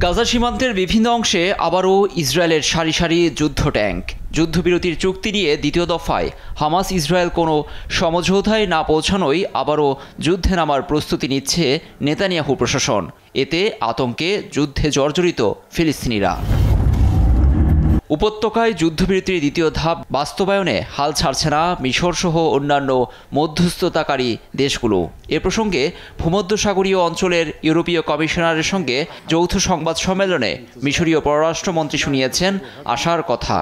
গাজা সীমান্তের বিভিন্ন অংশে আবারও ইসরায়েলের সারি সারি যুদ্ধ ট্যাঙ্ক। যুদ্ধবিরতির চুক্তি নিয়ে দ্বিতীয় দফায় হামাস ইসরায়েল কোনো সমঝোতায় না পৌঁছানোই আবারও যুদ্ধে নামার প্রস্তুতি নিচ্ছে নেতানিয়াহু প্রশাসন। এতে আতঙ্কে যুদ্ধে জর্জরিত ফিলিস্তিনিরা। উপত্যকায় যুদ্ধবিরতির দ্বিতীয় ধাপ বাস্তবায়নে হাল ছাড়ছে না মিশরসহ অন্যান্য মধ্যস্থতাকারী দেশগুলো। এ প্রসঙ্গে ভূমধ্যসাগরীয় অঞ্চলের ইউরোপীয় কমিশনারের সঙ্গে যৌথ সংবাদ সম্মেলনে মিশরীয় পররাষ্ট্রমন্ত্রী শুনিয়েছেন আশার কথা।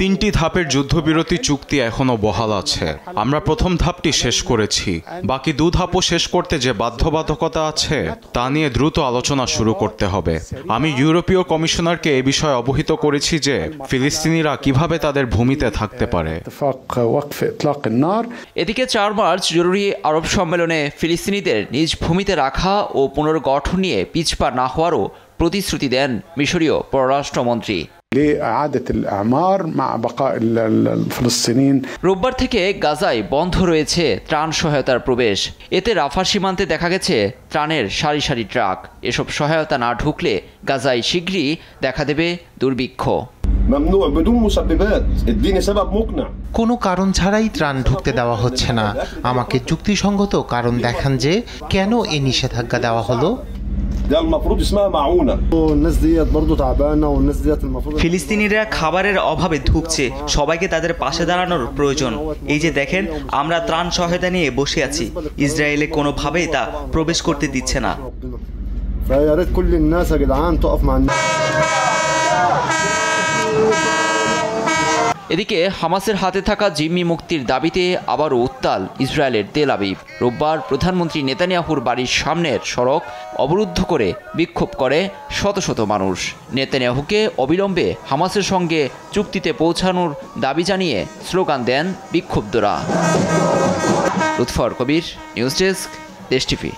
তিনটি ধাপের যুদ্ধবিরতি চুক্তি এখনও বহাল আছে। আমরা প্রথম ধাপটি শেষ করেছি, বাকি দু ধাপও শেষ করতে যে বাধ্যবাধকতা আছে তা নিয়ে দ্রুত আলোচনা শুরু করতে হবে। আমি ইউরোপীয় কমিশনারকে এ বিষয়ে অবহিত করেছি যে ফিলিস্তিনিরা কিভাবে তাদের ভূমিতে থাকতে পারে। এদিকে ৪ মার্চ জরুরি আরব সম্মেলনে ফিলিস্তিনিদের নিজ ভূমিতে রাখা ও পুনর্গঠন নিয়ে পিছপা না হওয়ারও প্রতিশ্রুতি দেন মিশরীয় পররাষ্ট্রমন্ত্রী। রোববার থেকে গাজায় বন্ধ রয়েছে ত্রাণ সহায়তার প্রবেশ। এতে রাফা সীমান্তে দেখা গেছে ত্রাণের সারি সারি ট্রাক। এসব সহায়তা না ঢুকলে গাজায় শীঘ্রই দেখা দেবে দুর্ভিক্ষ। কোনো কারণ ছাড়াই ত্রাণ ঢুকতে দেওয়া হচ্ছে না। আমাকে যুক্তিসঙ্গত কারণ দেখান যে কেন এই নিষেধাজ্ঞা দেওয়া হলো। ফিলিস্তিনিরা খাবারের অভাবে ধুঁকছে, সবাইকে তাদের পাশে দাঁড়ানোর প্রয়োজন। এই যে দেখেন, আমরা ত্রাণ সহায়তা নিয়ে বসে আছি, ইসরায়েলে কোনোভাবেই তা প্রবেশ করতে দিচ্ছে না। এদিকে হামাসের হাতে থাকা জিম্মি মুক্তির দাবিতে আবারও উত্তাল ইসরায়েলের তেল আবিব। রোববার প্রধানমন্ত্রী নেতানিয়াহুর বাড়ির সামনের সড়ক অবরুদ্ধ করে বিক্ষোভ করে শত শত মানুষ। নেতানিয়াহুকে অবিলম্বে হামাসের সঙ্গে চুক্তিতে পৌঁছানোর দাবি জানিয়ে স্লোগান দেন বিক্ষুব্ধরা। লুৎফর কবির, নিউজ ডেস্ক, দেশ টিভি।